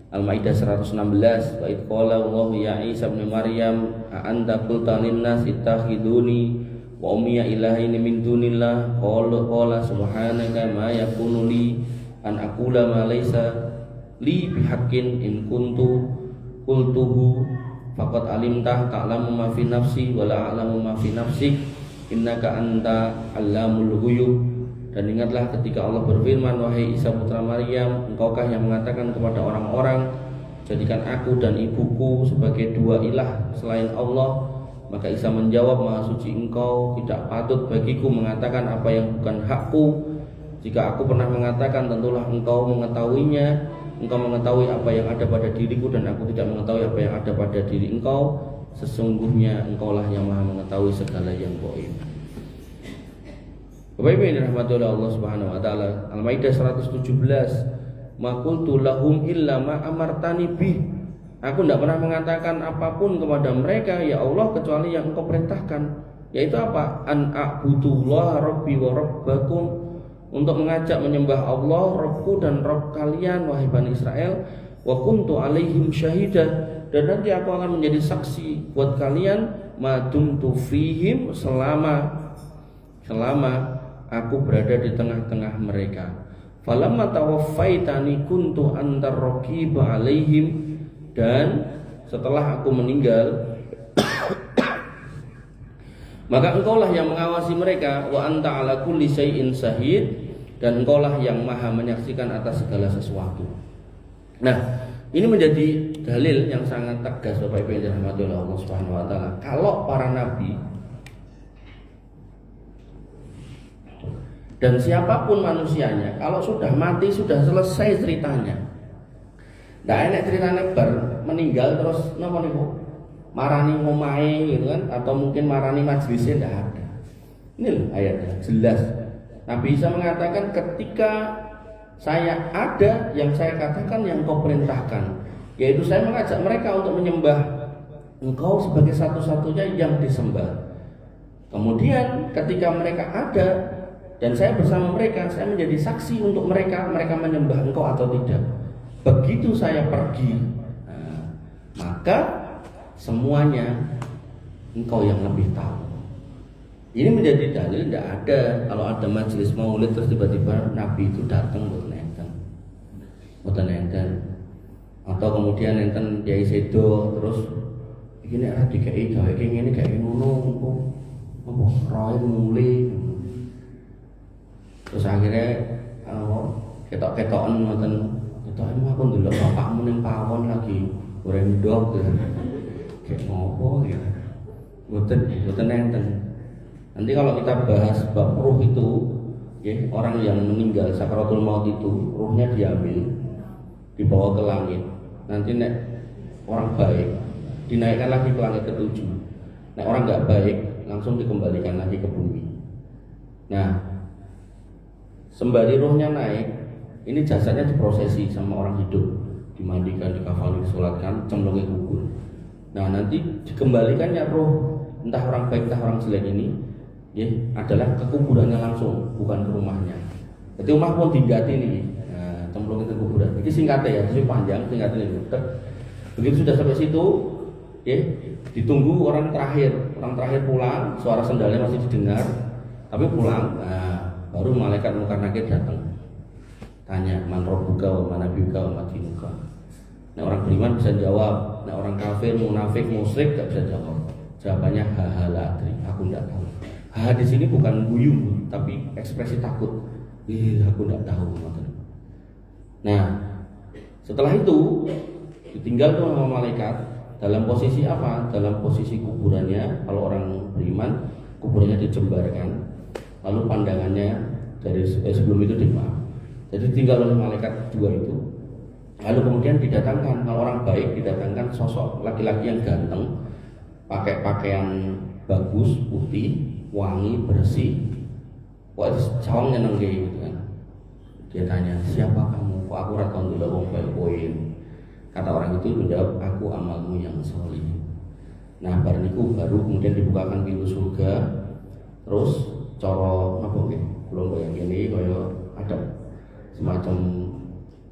Al-Maidah 116, wa id qala Allahu ya Isa ibn Maryam a anta qulta lin-nas ittakhiduni wa ummiya ilahaini min dunillah qala subhanaka ma yakunu li an aqula ma laysa li bihaqqin in kuntu qultuhu faqad alimta ta'lamu ma fi nafsi wa la a'lamu ma fi nafsik innaka anta allamul ghuyub. Dan ingatlah ketika Allah berfirman, wahai Isa putra Maryam, engkaukah yang mengatakan kepada orang-orang, jadikan aku dan ibuku sebagai dua ilah selain Allah? Maka Isa menjawab, maha suci engkau, tidak patut bagiku mengatakan apa yang bukan hakku. Jika aku pernah mengatakan, tentulah engkau mengetahuinya. Engkau mengetahui apa yang ada pada diriku dan aku tidak mengetahui apa yang ada pada diri engkau. Sesungguhnya engkaulah yang maha mengetahui segala yang gaib. Bapak Ibu yang dirahmati oleh Allah Subhanahu wa taala, Al-Maidah 117, ma qultu lahum illa ma amartani bih. Aku tidak pernah mengatakan apapun kepada mereka ya Allah kecuali yang engkau perintahkan. yaitu apa? An a'budullah rabbi wa rabbakum, untuk mengajak menyembah Allah, Rabbku dan Rabb kalian wahai Bani Israel, wa kuntu alaihim syahida, dan nanti aku akan menjadi saksi buat kalian madumtu fihim, selama aku berada di tengah-tengah mereka. Falamma tawaffaitani kuntu antar raqiba alaihim, dan setelah aku meninggal maka engkaulah yang mengawasi mereka. Wa anta ala kulli syai'in syahid, dan engkaulah yang maha menyaksikan atas segala sesuatu. Nah, ini menjadi dalil yang sangat tegas Bapak Ibu yang dirahmati oleh Allah Subhanahu wa taala. Kalau para nabi dan siapapun manusianya, kalau sudah mati sudah selesai ceritanya. Ndak enak ceritanya bar meninggal terus napa niku? Marani ngomahe gitu kan, atau mungkin marani majelisnya ndak ada. Ini loh ayatnya jelas. Nabi Isa mengatakan, ketika saya ada, yang saya katakan yang kau perintahkan, yaitu saya mengajak mereka untuk menyembah engkau sebagai satu-satunya yang disembah. Kemudian ketika mereka ada dan saya bersama mereka, saya menjadi saksi untuk mereka menyembah engkau atau tidak. Begitu saya pergi, maka semuanya engkau yang lebih tahu. Ini menjadi dalil tidak ada kalau ada majelis maulid terus tiba-tiba Nabi itu datang buat nenten, atau kemudian nenten Kiai Sedo terus ini ada dikai gawe ini kayak ngono apa roy muli, terus akhirnya ketok-ketokan ngoten, ketokan aku ndelok bapakmu ning pawon lagi goreng ndok kayak ngopo ya. Ngoten enten. Nanti kalau kita bahas bab ruh itu, ya, orang yang meninggal sakaratul maut itu ruhnya diambil, dibawa ke langit. Nanti nek orang baik dinaikkan lagi ke langit ke-7. Nek orang nggak baik langsung dikembalikan lagi ke bumi. Nah, sembari ruhnya naik, ini jasadnya diprosesi sama orang hidup, dimandikan, dikafani, disolatkan, cemplungi kubur. Nah, nanti dikembalikannya roh entah orang baik entah orang jelek ini, ya, adalah ke kuburannya langsung, bukan ke rumahnya. Jadi rumah pun tinggal ini, cemplung ke kuburan. Ini singkatnya ya, ini panjang singkatnya ini. Begitu sudah sampai situ, ya, ditunggu orang terakhir pulang, suara sendalnya masih didengar, tapi pulang. Nah, baru malaikat munkar nakir datang, tanya man rabbuka wa man nabiyuka wa ma dinuka. Nah, orang beriman bisa jawab, nah orang kafir, munafik, musyrik gak bisa jawab. Jawabannya la adri, aku tidak tahu. Di sini bukan guyu, tapi ekspresi takut. Aku tidak tahu. Nah, setelah itu ditinggal tuh sama malaikat dalam posisi apa? Dalam posisi kuburannya. Kalau orang beriman, kuburannya dijembarkan, lalu pandangannya dari sebelum itu dimaaf. Jadi tinggal oleh malaikat dua itu. Lalu kemudian didatangkan, kalau orang baik didatangkan sosok laki-laki yang ganteng, pakai pakaian bagus, putih, wangi, bersih. Wah, itu cawang nyeneng gitu kan. Dia tanya, siapa kamu? Kok aku ora tau ndelok wong kaya kowe? Kata orang itu menjawab, aku amalmu yang solih. Nah, bar niku baru kemudian dibukakan pintu surga. Terus cara napa nggih? Kula bayang kene kaya ada semacam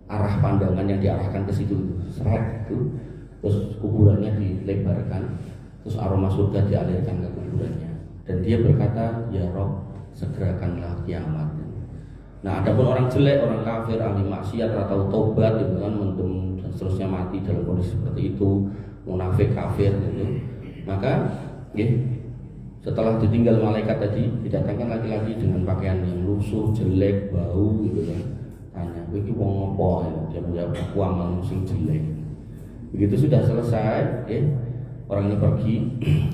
arah pandangan yang diarahkan ke situ, seret itu, terus kuburannya dilebarkan, terus aroma surga dialirkan ke kuburannya, dan dia berkata, ya Rob, segerakanlah kiamat. Nah, adapun orang jelek, orang kafir, ahli maksiat, atau tobat, itu kan mendem dan seterusnya mati dalam kondisi seperti itu, munafik, kafir, gitu. Maka, ya, setelah ditinggal malaikat tadi, didatangkan laki-laki dengan pakaian yang lusuh, jelek, bau, gitu kan. Tanya, iki wong apa? Dia menjawab, aku amalmu sing jelek. Begitu sudah selesai, orang ini pergi,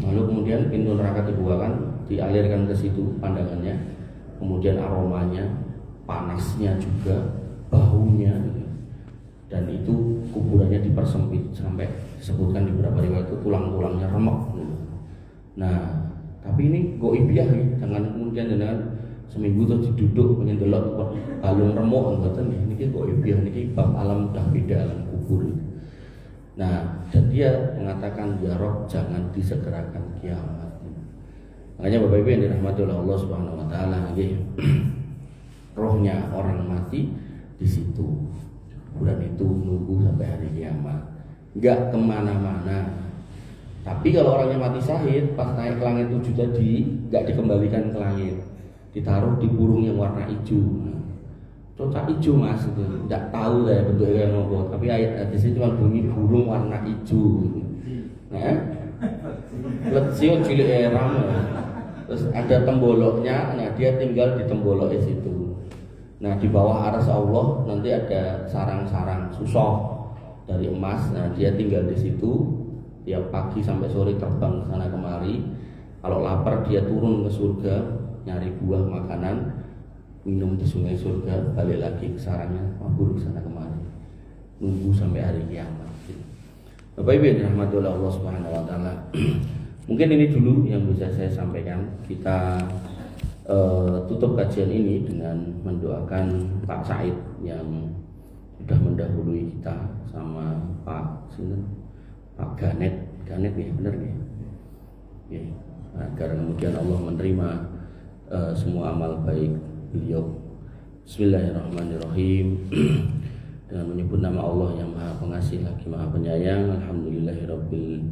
lalu kemudian pintu neraka dibukakan, dialirkan ke situ pandangannya, kemudian aromanya, panasnya juga, baunya, dan itu kuburannya dipersempit sampai disebutkan di beberapa riwayat itu tulang-tulangnya remek. Nah, tapi ini goibiyah nih, jangan kemudian seminggu terus diduduk pengen delok balung remuk ngoten niki kok ibiah niki bab alam udah beda alam kubur. Nah, dan dia mengatakan ya Rob, jangan disegerakan kiamat. Makanya Bapak Ibu yang dirahmati oleh Allah Subhanahu wa taala, rohnya orang mati di situ. Kuburan itu nunggu sampai hari kiamat. Enggak kemana-mana. Tapi kalau orangnya mati syahid, pas naik ke langit 7 tadi, enggak dikembalikan ke langit, ditaruh di burung yang warna hijau. Cocok hijau mas, itu enggak tahu lah bentuknya kayak apa. Tapi ayat di sini cuma bunyi burung warna hijau. Nah, letsio cilik eram. Terus ada temboloknya, nah dia tinggal di tembolok situ. Nah di bawah arsy Allah nanti ada sarang-sarang susah dari emas. Nah dia tinggal di situ. Tiap pagi sampai sore terbang ke sana kemari. Kalau lapar dia turun ke surga, nyari buah makanan, minum di sungai surga, balik lagi ke sarangnya, mabur ke sana kemari, nunggu sampai hari kiamat. Bapak Ibu yang dirahmati oleh Allah Subhanahu wa taala. Mungkin ini dulu yang bisa saya sampaikan. Kita tutup kajian ini dengan mendoakan Pak Said yang sudah mendahului kita sama Pak Ganet ya, benar ya. Agar kemudian Allah menerima semua amal baik beliau. Bismillahirrahmanirrahim. Dengan menyebut nama Allah yang Maha Pengasih lagi Maha Penyayang. Alhamdulillahirabbil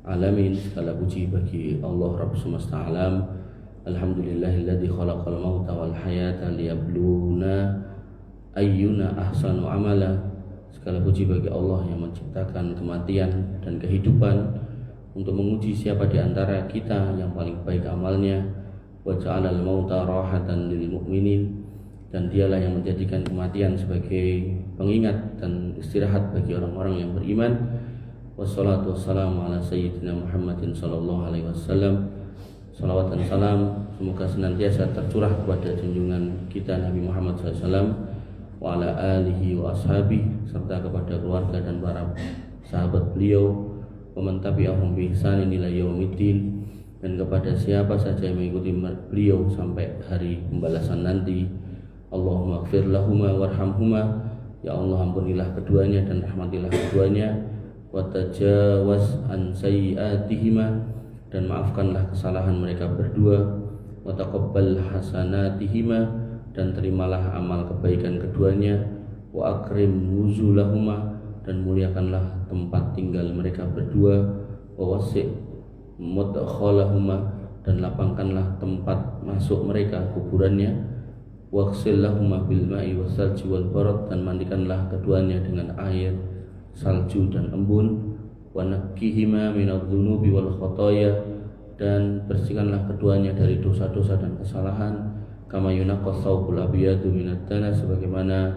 alamin. Segala puji bagi Allah Rabb semesta alam. Alhamdulillahilladzi khalaqal mauta wal hayata liyabluwana ayyuna ahsanu amala. Segala puji bagi Allah yang menciptakan kematian dan kehidupan untuk menguji siapa di antara kita yang paling baik amalnya. Wa ja'alal mauta rahatan lil mu'minin, dan dialah yang menjadikan kematian sebagai pengingat dan istirahat bagi orang-orang yang beriman. Wassalatu wassalamu ala sayyidina Muhammadin sallallahu alaihi wasallam. Salawat dan salam semoga senantiasa tercurah kepada junjungan kita Nabi Muhammad SAW, wa ala alihi wa ashabihi, serta kepada keluarga dan para sahabat beliau, wa man tabi'ahum bi ihsanin ila yaumiddin, dan kepada siapa saja yang mengikuti beliau sampai hari pembalasan nanti. Allahumma ighfir lahuma warhamhuma, ya Allah ampunilah keduanya dan rahmatilah keduanya, wa tajawaz an sayyi'atihima, dan maafkanlah kesalahan mereka berdua, wa taqabbal hasanatihima, dan terimalah amal kebaikan keduanya, wa akrim nuzulahuma, dan muliakanlah tempat tinggal mereka berdua, wa wasi' mudkhalahuma, dan lapangkanlah tempat masuk mereka kuburannya, waghsil lahuma bil ma'i wassalji wal barad, dan mandikanlah keduanya dengan air, salju dan embun, wa naqqihima minadz-dzunubi wal khotoya, dan bersihkanlah keduanya dari dosa-dosa dan kesalahan, kama yunaqqas thawbul abyadu minad danas, sebagaimana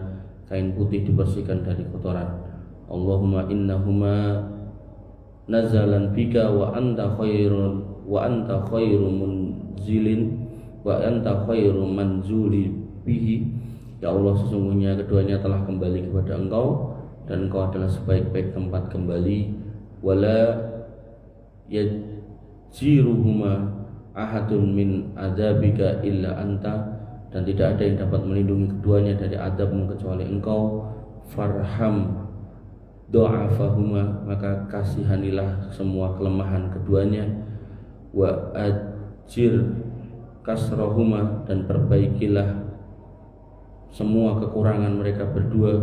kain putih dibersihkan dari kotoran. Allahumma innahuma nazalan bika wa anta khairu munzilin wa anta khairu manzuli bihi. Ya Allah, sesungguhnya keduanya telah kembali kepada Engkau dan Engkau adalah sebaik-baik tempat kembali. Wala yajiruhuma ahadun min adzabika illa anta, dan tidak ada yang dapat melindungi keduanya dari azabmu kecuali Engkau. Farham do'afahuma, maka kasihanilah semua kelemahan keduanya. Wa ajir kasrahuma, dan perbaikilah semua kekurangan mereka berdua.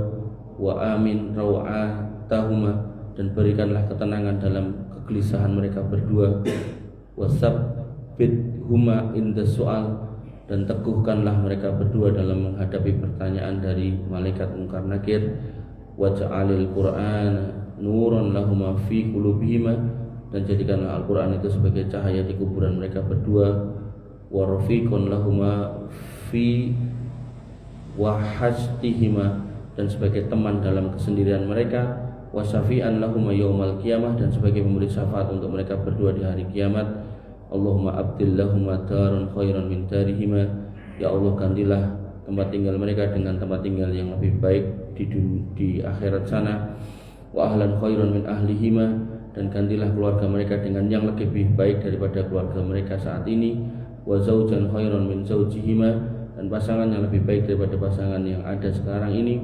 Wa amin raw'atahuma, dan berikanlah ketenangan dalam kegelisahan mereka berdua. Wa sabbit huma inda su'al, dan teguhkanlah mereka berdua dalam menghadapi pertanyaan dari malaikat Munkar Nakir. Waj'alil Qur'ana nuran lahuma fi qulubihima, dan jadikanlah Al-Qur'an itu sebagai cahaya di kuburan mereka berdua. Wa rafiqan lahuma fi wahajtihima, dan sebagai teman dalam kesendirian mereka. Wa syafi'an lahuma yaumal qiyamah, dan sebagai pemberi syafaat untuk mereka berdua di hari kiamat. Allahumma abdil lahuma daran khairan min darihima, ya Allah gantilah tempat tinggal mereka dengan tempat tinggal yang lebih baik di akhirat sana. Wa ahlan khairan min ahlihima, dan gantilah keluarga mereka dengan yang lebih baik daripada keluarga mereka saat ini. Wa zaujan khairan min zaujihima, dan pasangan yang lebih baik daripada pasangan yang ada sekarang ini.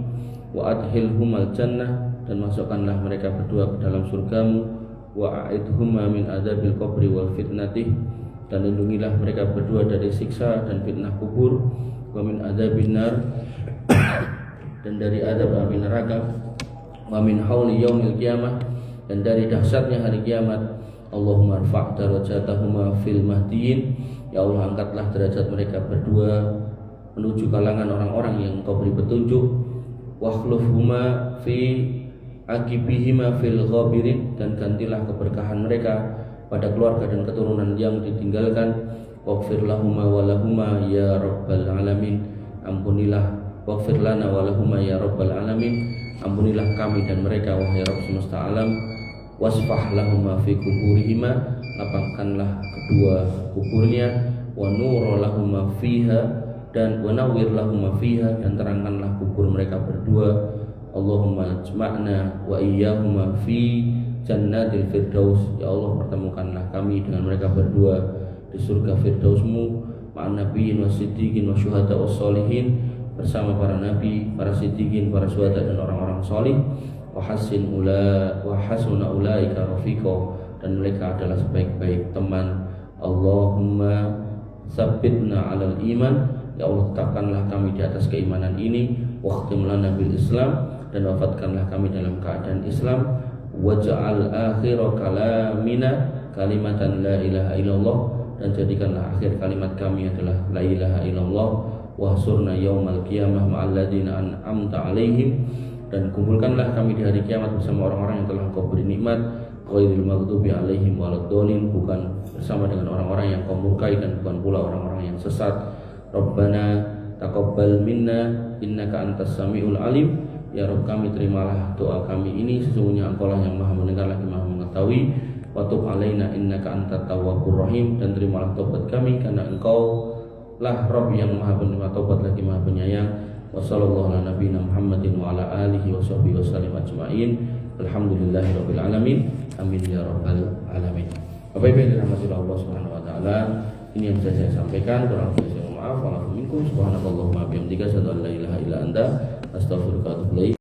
Wa adkhilhumal jannah, dan masukkanlah mereka berdua ke dalam surgamu. Wa a'idhuma min adzabil qabri wal fitnatih, dan lindungilah mereka berdua dari siksa dan fitnah kubur, wa min adzabin nar, dan dari azab api neraka, wa min hauli yaumil qiyamah, dan dari dahsyatnya hari kiamat. Allahumma rfa' darajatahuma fil mahdiin, ya Allah angkatlah derajat mereka berdua menuju kalangan orang-orang yang Engkau beri petunjuk. Wakhlufhuma fi akibihima fil ghabirin, dan gantilah keberkahan mereka pada keluarga dan keturunan yang ditinggalkan. Waghfir lahuma walahuma ya rabbal alamin, ampunilah, waghfir lana walahuma ya rabbal alamin, ampunilah kami dan mereka wahai Rabb semesta alam. Wasfah lahuma fi kuburihima, lapangkanlah kedua kuburnya. Wa nura lahuma fiha, dan wa nawwir lahuma fiha, dan terangkanlah kubur mereka berdua. Allahumma jma'na wa iyyahuma fi jannatil firdaus, ya Allah pertemukanlah kami dengan mereka berdua di surga firdausmu, ma'an nabiyyin wasiddiqin wa syuhada wassolihin, bersama para nabi, para siddiqin, para syuhada dan orang-orang salih. Wa hasuna ulaika rafiqa, dan mereka adalah sebaik-baik teman. Allahumma tsabbitna 'alal iman, ya Allah tetapkanlah kami di atas keimanan ini. Wakhtim lana bil Islam, dan wafatkanlah kami dalam keadaan Islam. Waj'al akhira kalamina kalimatan la ilaha illallah, dan jadikanlah akhir kalimat kami adalah la ilaha illallah. Wahsurna yaumal qiyamah ma'al ladzina an'amta 'alaihim, dan kumpulkanlah kami di hari kiamat bersama orang-orang yang telah Engkau beri nikmat. Ghairil maghdubi 'alaihim waladdallin, bukan bersama dengan orang-orang yang Kau murkai dan bukan pula orang-orang yang sesat. Rabbana taqabbal minna innaka antas samiul alim, ya Rabb kami terimalah doa kami ini, sesungguhnya Engkau lah yang Maha mendengar lagi Maha mengetahui. Wa tub alaina innaka antat tawwabur rahim, dan terimalah taubat kami karena Engkau lah Rabb yang Maha penerima taubat lagi Maha penyayang. Wa sallallahu ala nabiyina Muhammadin wa ala alihi wa sahbihi wasallam ajma'in. Alhamdulillahirabbil alamin. Amin ya rabbal alamin. Bapak Ibu yang dirahmati Allah Subhanahu wa taala, ini yang bisa saya sampaikan. Kurang lebih saya mohon maaf. Wa minkum subhanakallahumma bihamdika asyhadu an la ilaha illa anta astaghfiruka wa atubu ilaik.